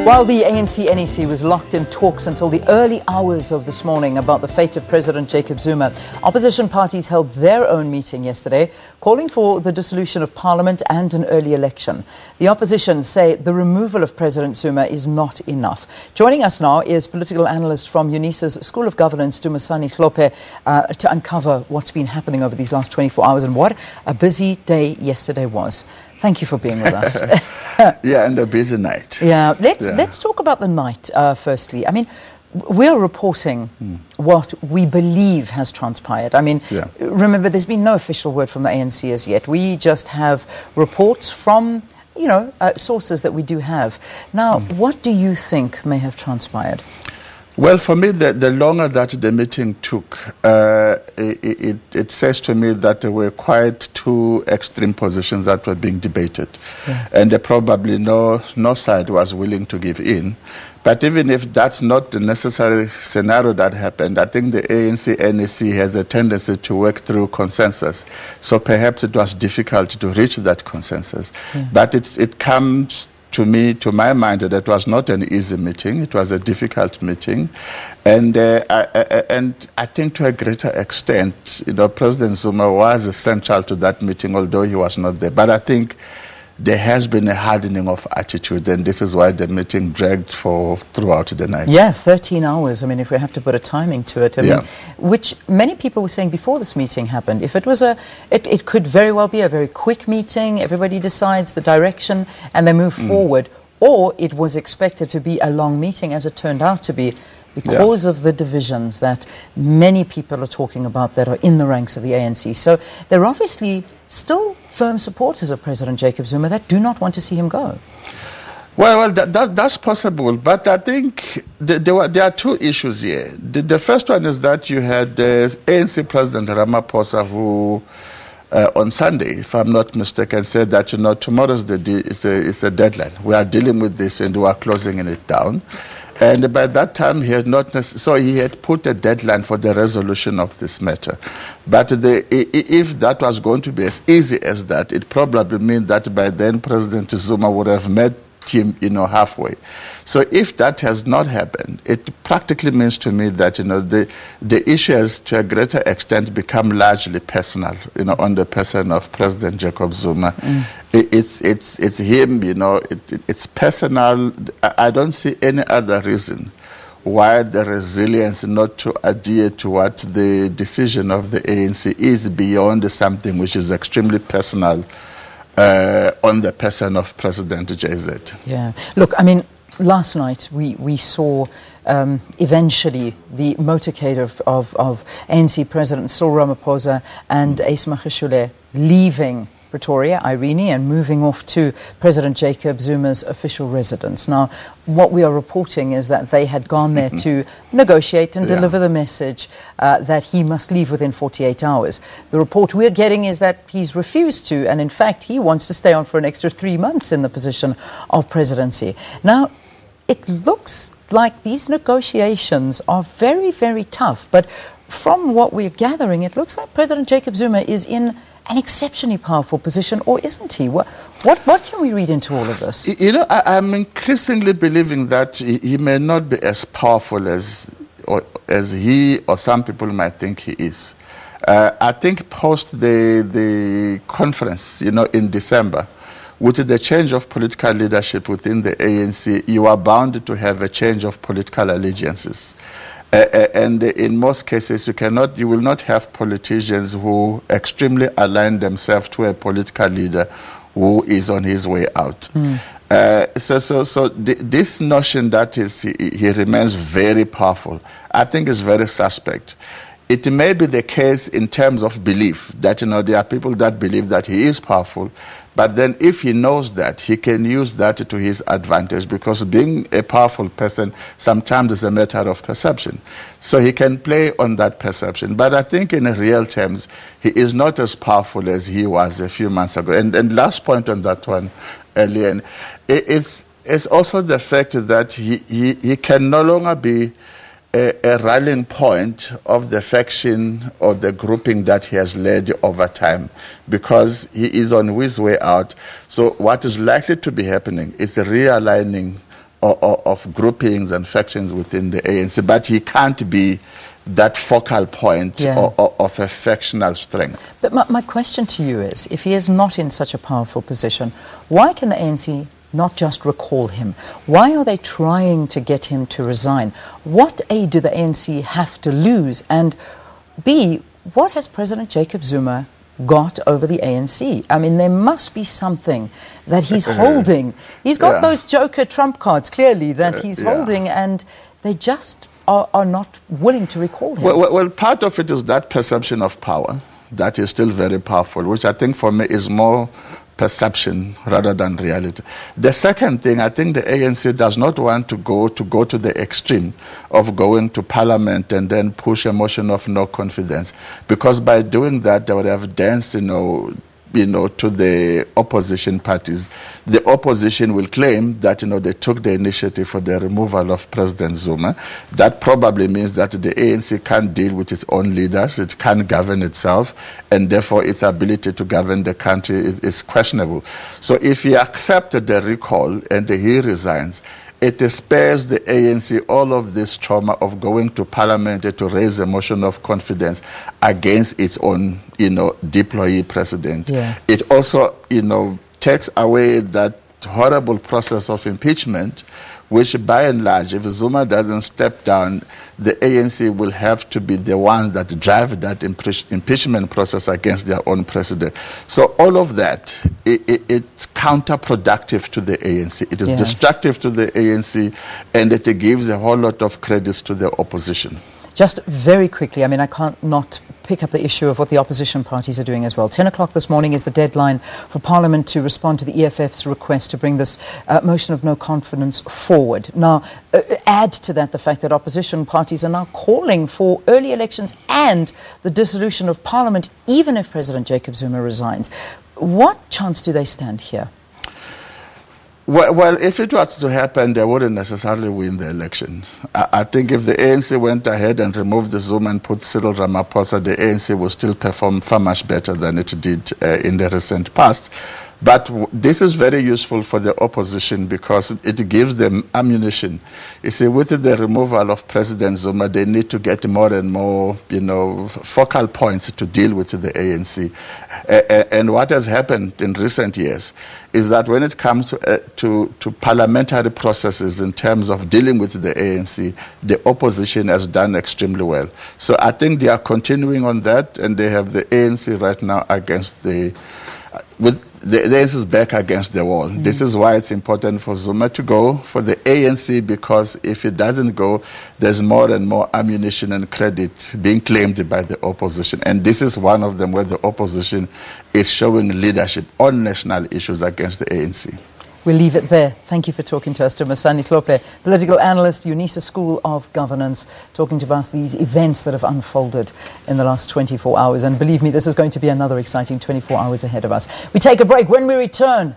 While the ANC NEC was locked in talks until the early hours of this morning about the fate of President Jacob Zuma, opposition parties held their own meeting yesterday, calling for the dissolution of Parliament and an early election. The opposition say the removal of President Zuma is not enough. Joining us now is political analyst from UNISA's School of Governance, Dumisani Hlophe, to uncover what's been happening over these last 24 hours and what a busy day yesterday was. Thank you for being with us. Yeah, and a busy night. Yeah, let's talk about the night firstly. I mean, we're reporting what we believe has transpired. I mean, remember, there's been no official word from the ANC as yet. We just have reports from, sources that we do have. Now, what do you think may have transpired? Well, for me, the longer that the meeting took, it says to me that there were quite two extreme positions that were being debated. Yeah. And probably no side was willing to give in. But even if that's not the necessary scenario that happened, I think the ANC NEC has a tendency to work through consensus. So perhaps it was difficult to reach that consensus. Yeah. But it comes to my mind, that was not an easy meeting. It was a difficult meeting. And I think to a greater extent, President Zuma was essential to that meeting, although he was not there. But I think there has been a hardening of attitude, and this is why the meeting dragged throughout the night. Yeah, 13 hours. I mean, if we have to put a timing to it, I mean, which many people were saying before this meeting happened. If it was it could very well be a very quick meeting. Everybody decides the direction and they move forward, or it was expected to be a long meeting, as it turned out to be, because of the divisions that many people are talking about that are in the ranks of the ANC. So they're obviously still firm supporters of President Jacob Zuma that do not want to see him go. Well, that's possible, but I think there are two issues here. The first one is that you had the ANC President Ramaphosa, who on Sunday, if I'm not mistaken, said that tomorrow's is a deadline. We are dealing with this and we are closing it down. And by that time, he had he had put a deadline for the resolution of this matter. But if that was going to be as easy as that, it probably means that by then President Zuma would have met him, halfway. So if that has not happened, it practically means to me that, the issue has to a greater extent become largely personal, on the person of President Jacob Zuma. It's him, it's personal. I don't see any other reason why the resilience not to adhere to what the decision of the ANC is beyond something which is extremely personal on the person of President JZ. Yeah. Look, I mean, last night we saw eventually the motorcade of ANC President Cyril Ramaphosa and Ace Magashule leaving Pretoria, Irene, and moving off to President Jacob Zuma's official residence. Now, what we are reporting is that they had gone there to negotiate and deliver the message that he must leave within 48 hours. The report we're getting is that he's refused to, and in fact, he wants to stay on for an extra 3 months in the position of presidency. Now, it looks like these negotiations are very, very tough, but from what we're gathering, it looks like President Jacob Zuma is in an exceptionally powerful position, or isn't he? What can we read into all of this? I'm increasingly believing that he may not be as powerful as he or some people might think he is. I think post the conference, in December, with the change of political leadership within the ANC, you are bound to have a change of political allegiances. And in most cases, you will not have politicians who extremely align themselves to a political leader who is on his way out. So this notion that he remains very powerful, I think is very suspect. It may be the case in terms of belief that, there are people that believe that he is powerful, but then if he knows that, he can use that to his advantage, because being a powerful person sometimes is a matter of perception. So he can play on that perception. But I think in real terms, he is not as powerful as he was a few months ago. And last point on that one, Elian, it's also the fact that he can no longer be a rallying point of the faction or the grouping that he has led over time, because he is on his way out. So what is likely to be happening is a realigning of groupings and factions within the ANC, but he can't be that focal point of a factional strength. But my question to you is, if he is not in such a powerful position, why can the ANC not just recall him? Why are they trying to get him to resign? What aid do the ANC have to lose? And B, what has President Jacob Zuma got over the ANC? I mean, there must be something that he's holding. He's got those joker trump cards, clearly, that he's holding, and they just are not willing to recall him. Well, part of it is that perception of power that is still very powerful, which I think for me is more perception rather than reality. The second thing, I think the ANC does not want to go to the extreme of going to parliament and then push a motion of no confidence, because by doing that they would have danced, to the opposition parties. The opposition will claim that, they took the initiative for the removal of President Zuma. That probably means that the ANC can't deal with its own leaders, it can't govern itself, and therefore its ability to govern the country is questionable. So if he accepted the recall and he resigns, it spares the ANC all of this trauma of going to parliament to raise a motion of confidence against its own, deployee president. It also, takes away that horrible process of impeachment, which by and large, if Zuma doesn't step down, the ANC will have to be the ones that drive that impeachment process against their own president. So all of that, it's counterproductive to the ANC. It is destructive to the ANC, and it gives a whole lot of credits to the opposition. Just very quickly, I mean, I can't not pick up the issue of what the opposition parties are doing as well. 10 o'clock this morning is the deadline for Parliament to respond to the EFF's request to bring this motion of no confidence forward. Now, add to that the fact that opposition parties are now calling for early elections and the dissolution of Parliament, even if President Jacob Zuma resigns. What chance do they stand here? Well, if it was to happen, they wouldn't necessarily win the election. I think if the ANC went ahead and removed the Zuma and put Cyril Ramaphosa, the ANC will still perform far much better than it did in the recent past. But this is very useful for the opposition because it gives them ammunition. You see, with the removal of President Zuma, they need to get more and more, focal points to deal with the ANC. And what has happened in recent years is that when it comes to parliamentary processes in terms of dealing with the ANC, the opposition has done extremely well. So I think they are continuing on that, and they have the ANC right now against the ANC is back against the wall. This is why it's important for Zuma to go, for the ANC, because if it doesn't go, there's more and more ammunition and credit being claimed by the opposition. And this is one of them where the opposition is showing leadership on national issues against the ANC. We'll leave it there. Thank you for talking to us, Dumisani Hlophe, political analyst, UNISA School of Governance, talking to us these events that have unfolded in the last 24 hours. And believe me, this is going to be another exciting 24 hours ahead of us. We take a break. When we return,